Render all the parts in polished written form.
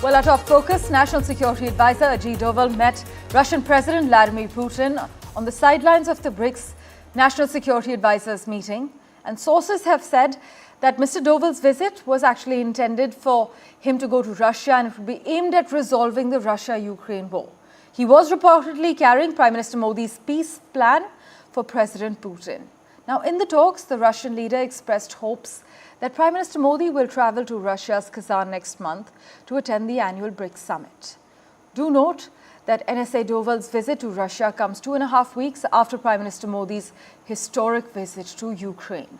Well, our top focus, National Security Advisor Ajit Doval met Russian President Vladimir Putin on the sidelines of the BRICS National Security Advisors meeting. And sources have said that Mr. Doval's visit was actually intended for him to go to Russia and it would be aimed at resolving the Russia-Ukraine war. He was reportedly carrying Prime Minister Modi's peace plan for President Putin. Now, in the talks, the Russian leader expressed hopes that Prime Minister Modi will travel to Russia's Kazan next month to attend the annual BRICS summit. Do note that NSA Doval's visit to Russia comes 2.5 weeks after Prime Minister Modi's historic visit to Ukraine.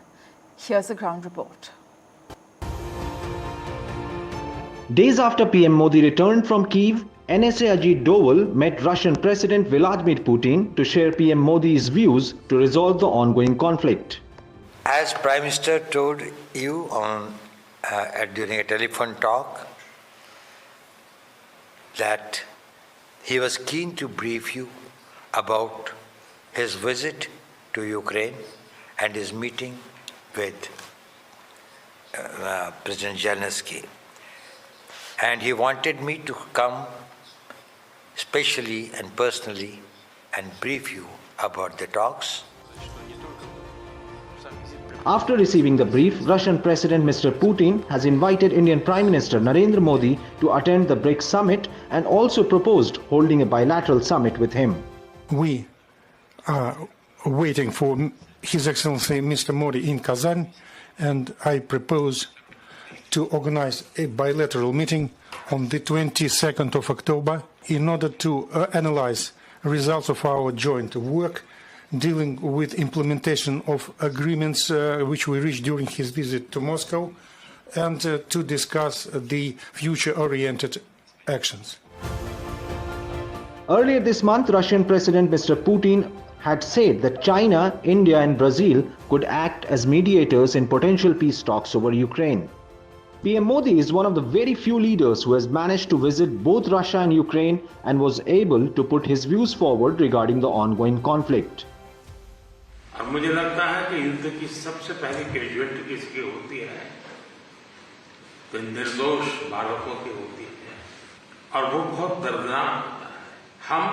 Here's a ground report. Days after PM Modi returned from Kyiv, NSA Ajit Doval met Russian President Vladimir Putin to share PM Modi's views to resolve the ongoing conflict. As Prime Minister told you during a telephone talk that he was keen to brief you about his visit to Ukraine and his meeting with President Zelensky. And he wanted me to come specially and personally and brief you about the talks. After receiving the brief, Russian President Mr. Putin has invited Indian Prime Minister Narendra Modi to attend the BRICS summit and also proposed holding a bilateral summit with him. We are waiting for His Excellency Mr. Modi in Kazan, and I propose to organize a bilateral meeting on the 22nd of October in order to analyze results of our joint work dealing with implementation of agreements which we reached during his visit to Moscow, and to discuss the future-oriented actions. Earlier this month, Russian President Mr. Putin had said that China, India and Brazil could act as mediators in potential peace talks over Ukraine. PM Modi is one of the very few leaders who has managed to visit both Russia and Ukraine and was able to put his views forward regarding the ongoing conflict. और मुझे लगता है कि युद्ध की सबसे पहली casualty किसकी होती है तो निर्दोष बालकों की होती है और वो बहुत दर्दनाक होता है। हम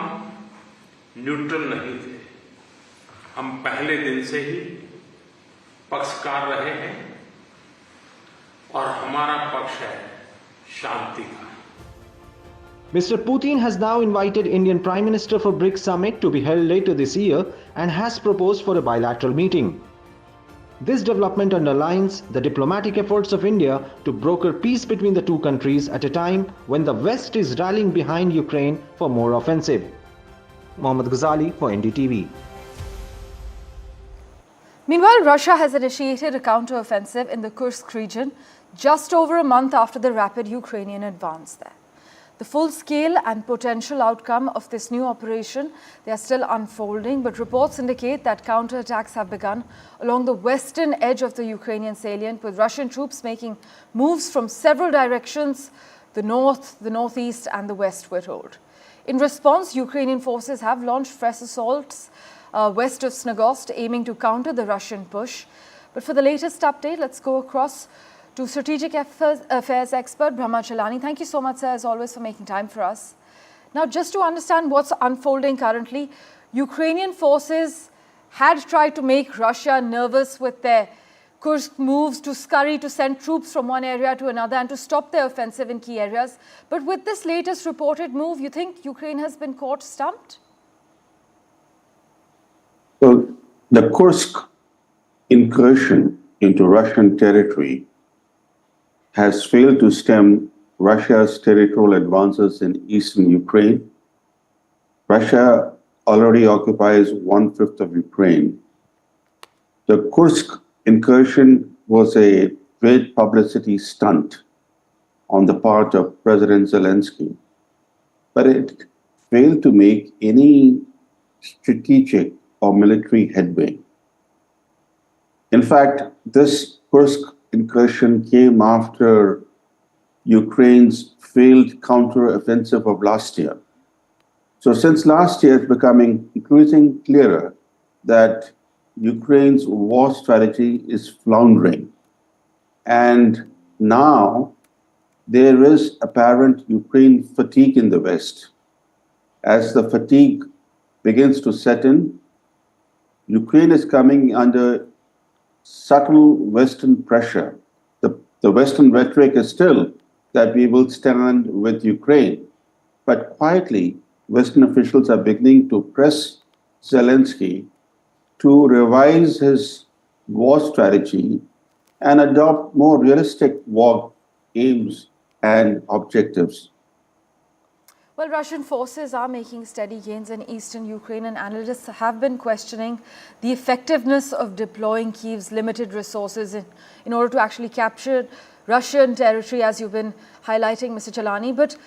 न्यूट्रल नहीं थे, हम पहले दिन से ही पक्षकार रहे हैं और हमारा पक्ष है शांति का। Mr. Putin has now invited Indian Prime Minister for BRICS summit to be held later this year and has proposed for a bilateral meeting. This development underlines the diplomatic efforts of India to broker peace between the two countries at a time when the West is rallying behind Ukraine for more offensive. Mohammad Ghazali for NDTV. Meanwhile, Russia has initiated a counter-offensive in the Kursk region just over a month after the rapid Ukrainian advance there. The full scale and potential outcome of this new operation, they are still unfolding, but reports indicate that counterattacks have begun along the western edge of the Ukrainian salient, with Russian troops making moves from several directions, the north, the northeast and the west, we're told. In response, Ukrainian forces have launched fresh assaults west of Snagost, aiming to counter the Russian push. But for the latest update, let's go across to Strategic Affairs expert Brahma Chalani. Thank you so much, sir, as always, for making time for us. Now, just to understand what's unfolding currently, Ukrainian forces had tried to make Russia nervous with their Kursk moves, to scurry to send troops from one area to another and to stop their offensive in key areas. But with this latest reported move, you think Ukraine has been caught stumped? Well, the Kursk incursion into Russian territory has failed to stem Russia's territorial advances in eastern Ukraine. Russia already occupies 1/5 of Ukraine. The Kursk incursion was a great publicity stunt on the part of President Zelensky, but it failed to make any strategic or military headway. In fact, this Kursk incursion came after Ukraine's failed counter-offensive of last year. So since last year, it's becoming increasingly clearer that Ukraine's war strategy is floundering. And now there is apparent Ukraine fatigue in the West. As the fatigue begins to set in, Ukraine is coming under subtle Western pressure. The Western rhetoric is still that we will stand with Ukraine. But quietly, Western officials are beginning to press Zelensky to revise his war strategy and adopt more realistic war aims and objectives. Well, Russian forces are making steady gains in eastern Ukraine, and analysts have been questioning the effectiveness of deploying Kyiv's limited resources in order to actually capture Russian territory, as you've been highlighting, Mr. Chalani. But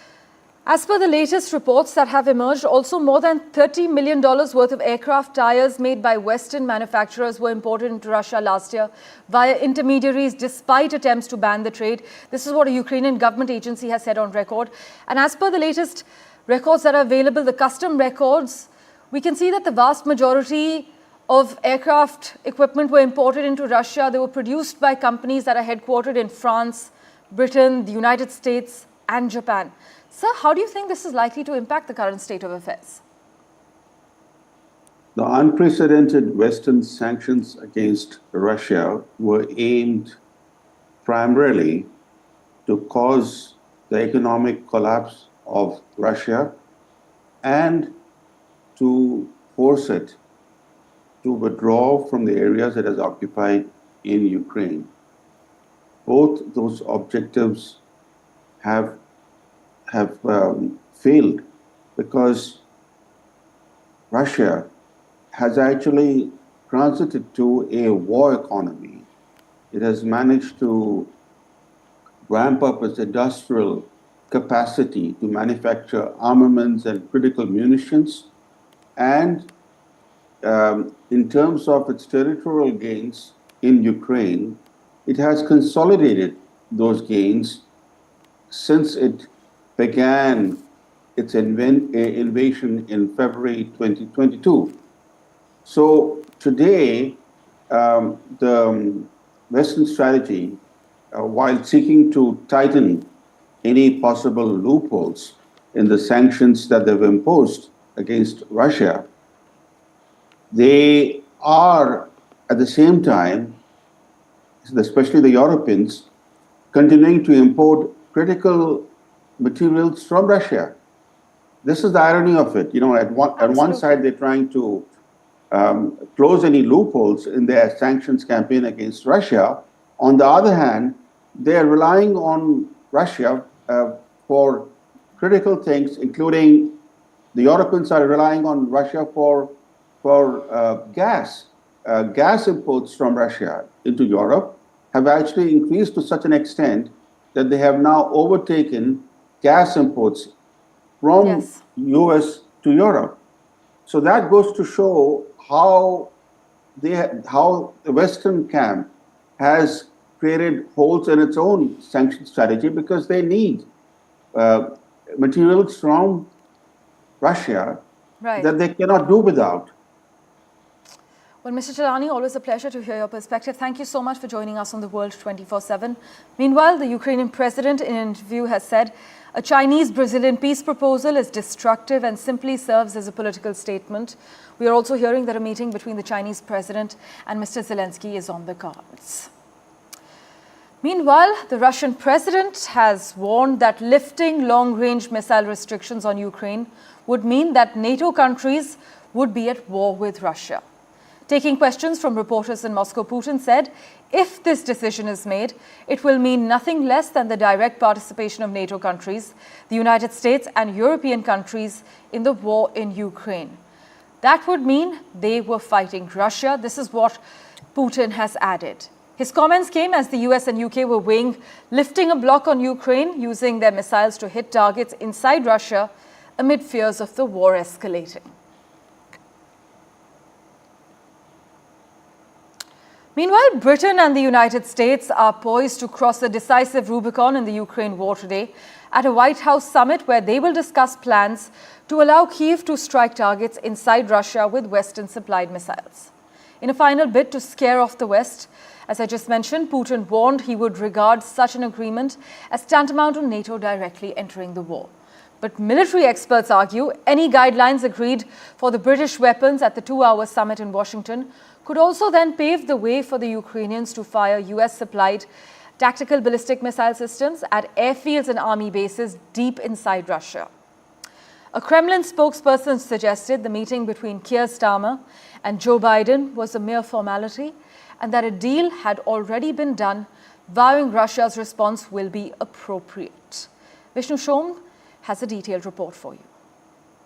as per the latest reports that have emerged, also more than $30 million worth of aircraft tires made by Western manufacturers were imported into Russia last year via intermediaries despite attempts to ban the trade. This is what a Ukrainian government agency has said on record. And as per the latest records that are available, the custom records, we can see that the vast majority of aircraft equipment were imported into Russia. They were produced by companies that are headquartered in France, Britain, the United States, and Japan. Sir, how do you think this is likely to impact the current state of affairs? The unprecedented Western sanctions against Russia were aimed primarily to cause the economic collapse of Russia and to force it to withdraw from the areas it has occupied in Ukraine. Both those objectives have failed because Russia has actually transited to a war economy. It has managed to ramp up its industrial capacity to manufacture armaments and critical munitions. And in terms of its territorial gains in Ukraine, it has consolidated those gains since it began its invasion in February 2022. So today, the Western strategy, while seeking to tighten any possible loopholes in the sanctions that they've imposed against Russia, they are at the same time, especially the Europeans, continuing to import critical materials from Russia. This is the irony of it. You know, at one side, they're trying to close any loopholes in their sanctions campaign against Russia. On the other hand, they're relying on Russia for critical things, including the Europeans are relying on Russia for gas. Gas imports from Russia into Europe have actually increased to such an extent that they have now overtaken gas imports from US to Europe. So that goes to show how the Western camp has created holes in its own sanction strategy because they need materials from Russia that they cannot do without. Well, Mr. Chalani, always a pleasure to hear your perspective. Thank you so much for joining us on The World 24/7. Meanwhile, the Ukrainian president in an interview has said a Chinese-Brazilian peace proposal is destructive and simply serves as a political statement. We are also hearing that a meeting between the Chinese president and Mr. Zelensky is on the cards. Meanwhile, the Russian president has warned that lifting long-range missile restrictions on Ukraine would mean that NATO countries would be at war with Russia. Taking questions from reporters in Moscow, Putin said, if this decision is made, it will mean nothing less than the direct participation of NATO countries, the United States and European countries in the war in Ukraine. That would mean they were fighting Russia. This is what Putin has added. His comments came as the US and UK were weighing lifting a block on Ukraine, using their missiles to hit targets inside Russia amid fears of the war escalating. Meanwhile, Britain and the United States are poised to cross the decisive Rubicon in the Ukraine war today at a White House summit where they will discuss plans to allow Kyiv to strike targets inside Russia with Western-supplied missiles. in a final bid to scare off the West. As I just mentioned, Putin warned he would regard such an agreement as tantamount to NATO directly entering the war. But military experts argue any guidelines agreed for the British weapons at the 2-hour summit in Washington could also then pave the way for the Ukrainians to fire US-supplied tactical ballistic missile systems at airfields and army bases deep inside Russia. A Kremlin spokesperson suggested the meeting between Keir Starmer and Joe Biden was a mere formality and that a deal had already been done, vowing Russia's response will be appropriate. Vishnu Shom has a detailed report for you.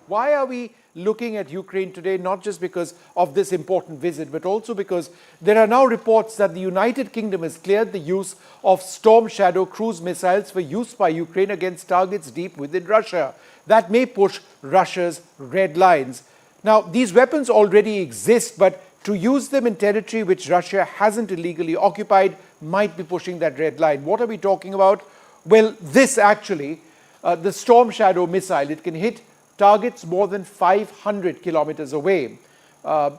Why are we looking at Ukraine today? Not just because of this important visit, but also because there are now reports that the United Kingdom has cleared the use of Storm Shadow cruise missiles for use by Ukraine against targets deep within Russia. That may push Russia's red lines. Now, these weapons already exist, but to use them in territory which Russia hasn't illegally occupied might be pushing that red line. What are we talking about? Well, this actually, the Storm Shadow missile, it can hit targets more than 500 kilometers away.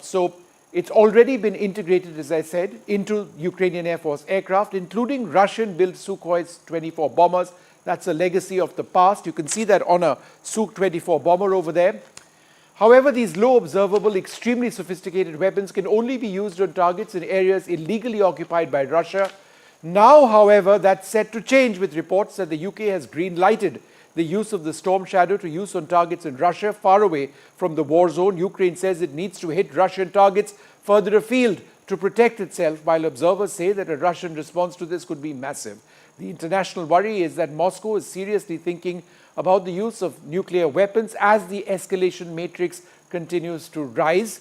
So it's already been integrated, as I said, into Ukrainian Air Force aircraft, including Russian-built Sukhoi 24 bombers. That's a legacy of the past. You can see that on a Su-24 bomber over there. However, these low observable, extremely sophisticated weapons can only be used on targets in areas illegally occupied by Russia. Now, however, that's set to change with reports that the UK has green-lighted the use of the Storm Shadow to use on targets in Russia far away from the war zone. Ukraine says it needs to hit Russian targets further afield to protect itself, while observers say that a Russian response to this could be massive. The international worry is that Moscow is seriously thinking about the use of nuclear weapons as the escalation matrix continues to rise.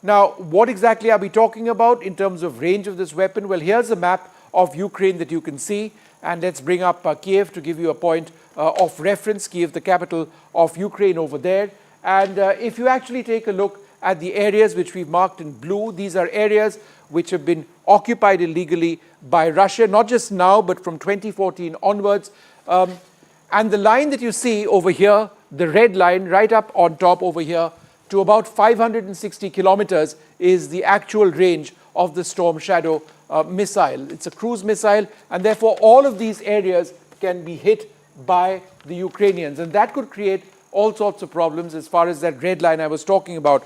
Now, what exactly are we talking about in terms of range of this weapon? Well, here's a map of Ukraine that you can see, and let's bring up Kiev to give you a point of reference. Kiev, the capital of Ukraine over there. And if you actually take a look at the areas which we've marked in blue, these are areas which have been occupied illegally by Russia, not just now, but from 2014 onwards. And the line that you see over here, the red line right up on top over here, to about 560 kilometers is the actual range of the Storm Shadow missile. It's a cruise missile, and therefore all of these areas can be hit by the Ukrainians. And that could create all sorts of problems as far as that red line I was talking about.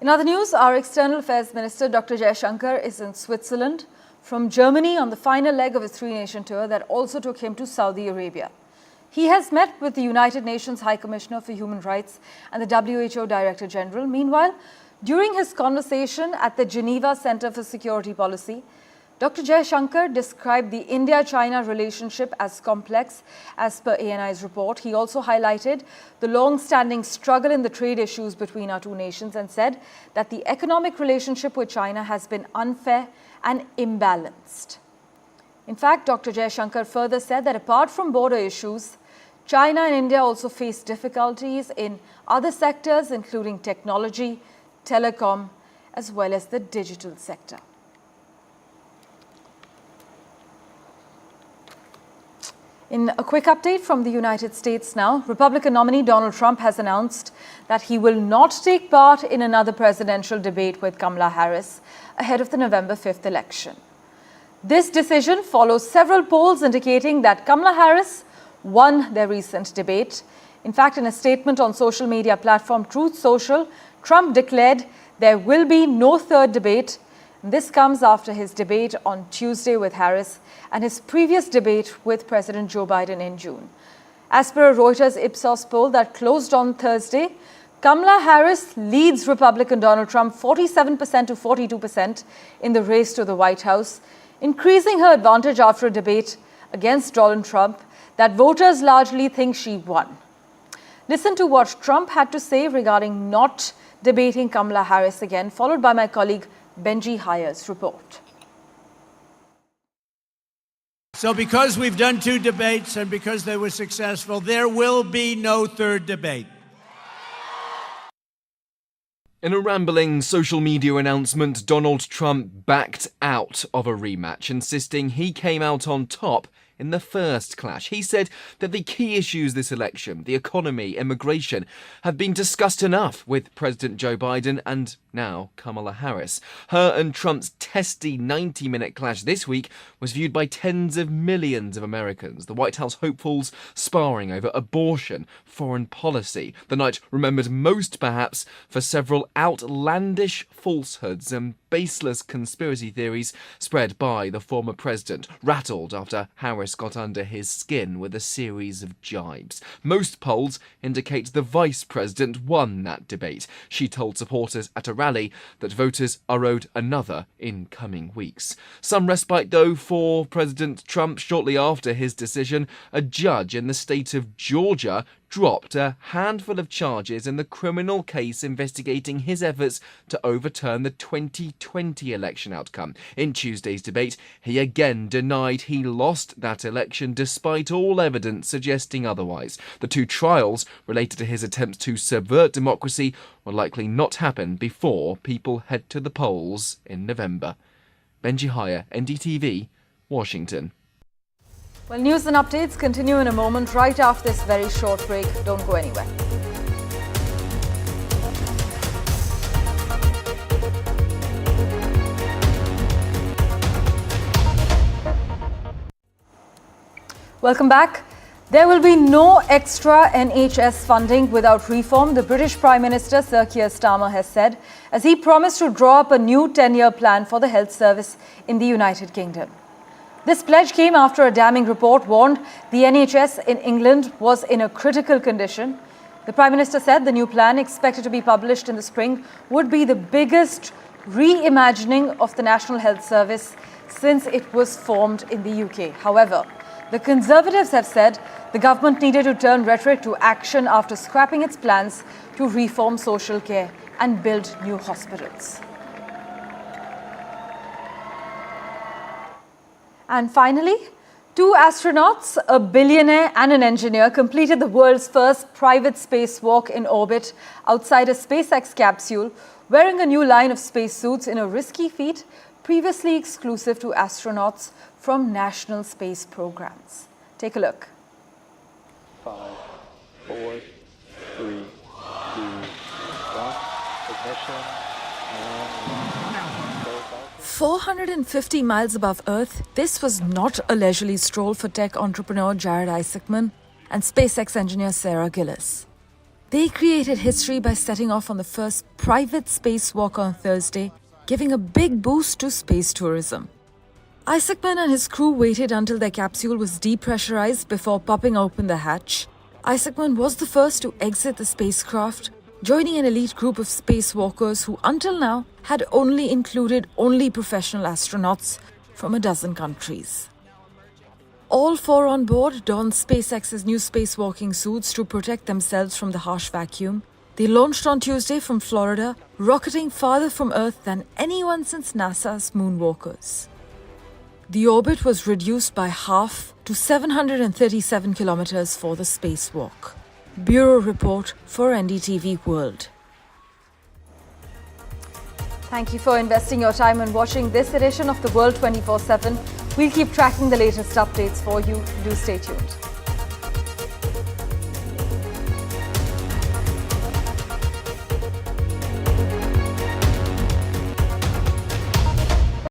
In other news, our External Affairs Minister, Dr. Jaishankar, is in Switzerland from Germany on the final leg of his three-nation tour that also took him to Saudi Arabia. He has met with the United Nations High Commissioner for Human Rights and the WHO Director General. Meanwhile, during his conversation at the Geneva Center for Security Policy, Dr. Jaishankar described the India-China relationship as complex as per ANI's report. He also highlighted the long-standing struggle in the trade issues between our two nations and said that the economic relationship with China has been unfair and imbalanced. In fact, Dr. Jaishankar further said that apart from border issues, China and India also face difficulties in other sectors, including technology, telecom, as well as the digital sector. In a quick update from the United States now, Republican nominee Donald Trump has announced that he will not take part in another presidential debate with Kamala Harris ahead of the November 5th election. This decision follows several polls indicating that Kamala Harris won their recent debate. In fact, in a statement on social media platform Truth Social, Trump declared there will be no third debate. This comes after his debate on Tuesday with Harris and his previous debate with President Joe Biden in June. As per a Reuters Ipsos poll that closed on Thursday, Kamala Harris leads Republican Donald Trump 47% to 42% in the race to the White House, increasing her advantage after a debate against Donald Trump that voters largely think she won. Listen to what Trump had to say regarding not debating Kamala Harris again, followed by my colleague Benji Hayer's report. So because we've done two debates and because they were successful, there will be no third debate. In a rambling social media announcement, Donald Trump backed out of a rematch, insisting he came out on top in the first clash. He said that the key issues this election, the economy, immigration, have been discussed enough with President Joe Biden and now Kamala Harris. Her and Trump's testy 90-minute clash this week was viewed by tens of millions of Americans. The White House hopefuls sparring over abortion, foreign policy. The night remembered most perhaps for several outlandish falsehoods and baseless conspiracy theories spread by the former president, rattled after Harris got under his skin with a series of jibes. Most polls indicate the vice president won that debate. She told supporters at a rally that voters are owed another in coming weeks. Some respite, though, for President Trump. Shortly after his decision, a judge in the state of Georgia dropped a handful of charges in the criminal case investigating his efforts to overturn the 2020 election outcome. In Tuesday's debate, he again denied he lost that election despite all evidence suggesting otherwise. The two trials related to his attempts to subvert democracy will likely not happen before people head to the polls in November. Benji Haya, NDTV, Washington. Well, news and updates continue in a moment right after this very short break. Don't go anywhere. Welcome back. There will be no extra NHS funding without reform, the British Prime Minister Sir Keir Starmer has said, as he promised to draw up a new 10-year plan for the health service in the United Kingdom. This pledge came after a damning report warned the NHS in England was in a critical condition. The Prime Minister said the new plan, expected to be published in the spring, would be the biggest reimagining of the National Health Service since it was formed in the UK. However, the Conservatives have said the government needed to turn rhetoric to action after scrapping its plans to reform social care and build new hospitals. And finally, two astronauts, a billionaire and an engineer, completed the world's first private spacewalk in orbit outside a SpaceX capsule, wearing a new line of spacesuits in a risky feat previously exclusive to astronauts from national space programs. Take a look. 5, 4, 3, 2, 1, ignition, and 450 miles above Earth, this was not a leisurely stroll for tech entrepreneur Jared Isaacman and SpaceX engineer Sarah Gillis. They created history by setting off on the first private spacewalk on Thursday, giving a big boost to space tourism. Isaacman and his crew waited until their capsule was depressurized before popping open the hatch. Isaacman was the first to exit the spacecraft, joining an elite group of spacewalkers who until now had only included professional astronauts from a dozen countries. All four on board donned SpaceX's new spacewalking suits to protect themselves from the harsh vacuum. They launched on Tuesday from Florida, rocketing farther from Earth than anyone since NASA's moonwalkers. The orbit was reduced by half to 737 kilometers for the spacewalk. Bureau Report for NDTV World. Thank you for investing your time and watching this edition of The World 24/7. We'll keep tracking the latest updates for you. Do stay tuned.